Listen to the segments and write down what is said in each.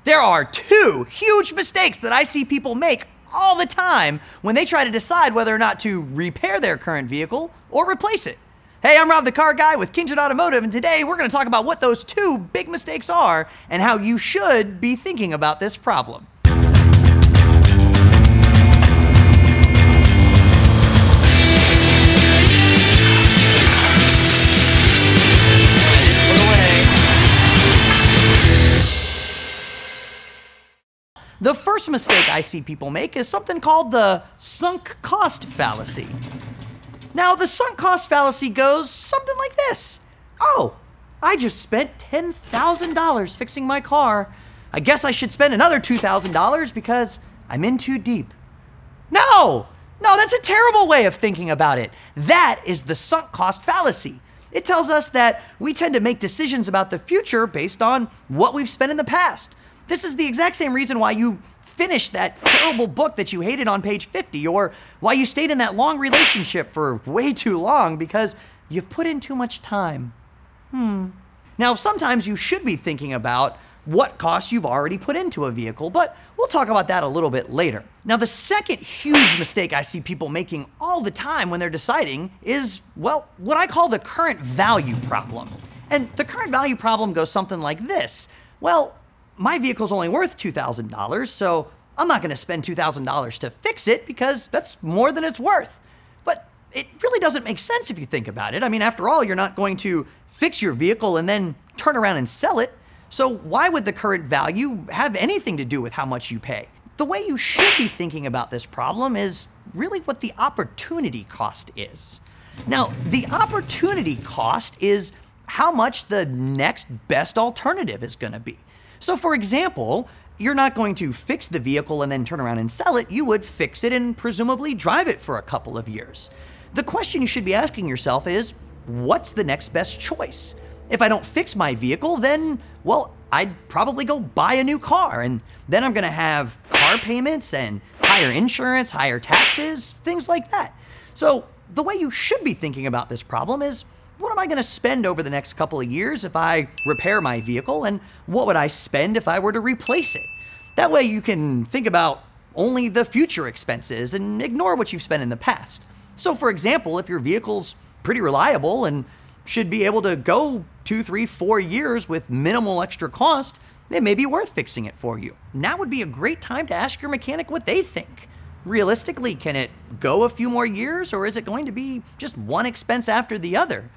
There are two huge mistakes that I see people make all the time when they try to decide whether or not to repair their current vehicle or replace it. Hey, I'm Rob the Car Guy with Kindred Automotive, and today we're going to talk about what those two big mistakes are and how you should be thinking about this problem. The first mistake I see people make is something called the sunk cost fallacy. Now, the sunk cost fallacy goes something like this. Oh, I just spent $10,000 fixing my car. I guess I should spend another $2,000 because I'm in too deep. No, that's a terrible way of thinking about it. That is the sunk cost fallacy. It tells us that we tend to make decisions about the future based on what we've spent in the past. This is the exact same reason why you finished that terrible book that you hated on page 50, or why you stayed in that long relationship for way too long, because you've put in too much time. Now, sometimes you should be thinking about what costs you've already put into a vehicle, but we'll talk about that a little bit later. Now, the second huge mistake I see people making all the time when they're deciding is, well, what I call the current value problem. And the current value problem goes something like this. Well, my vehicle's only worth $2,000, so I'm not going to spend $2,000 to fix it because that's more than it's worth. But it really doesn't make sense if you think about it. I mean, after all, you're not going to fix your vehicle and then turn around and sell it. So why would the current value have anything to do with how much you pay? The way you should be thinking about this problem is really what the opportunity cost is. Now, the opportunity cost is how much the next best alternative is going to be. So for example, you're not going to fix the vehicle and then turn around and sell it. You would fix it and presumably drive it for a couple of years. The question you should be asking yourself is, what's the next best choice? If I don't fix my vehicle, then, well, I'd probably go buy a new car, and then I'm gonna have car payments and higher insurance, higher taxes, things like that. So the way you should be thinking about this problem is, what am I going to spend over the next couple of years if I repair my vehicle, and what would I spend if I were to replace it? That way you can think about only the future expenses and ignore what you've spent in the past. So for example, if your vehicle's pretty reliable and should be able to go 2, 3, 4 years with minimal extra cost, it may be worth fixing it for you. Now would be a great time to ask your mechanic what they think. Realistically, can it go a few more years, or is it going to be just one expense after the other?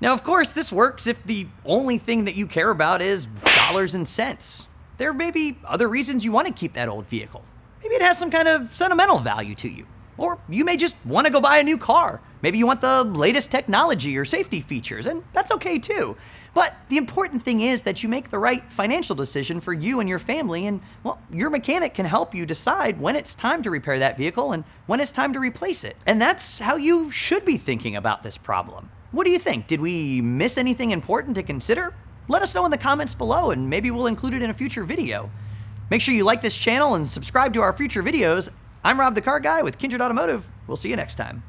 Now, of course, this works if the only thing that you care about is dollars and cents. There may be other reasons you want to keep that old vehicle. Maybe it has some kind of sentimental value to you. Or you may just want to go buy a new car. Maybe you want the latest technology or safety features, and that's okay too. But the important thing is that you make the right financial decision for you and your family, and, well, your mechanic can help you decide when it's time to repair that vehicle and when it's time to replace it. And that's how you should be thinking about this problem. What do you think? Did we miss anything important to consider? Let us know in the comments below, and maybe we'll include it in a future video. Make sure you like this channel and subscribe to our future videos. I'm Rob the Car Guy with Kindred Automotive. We'll see you next time.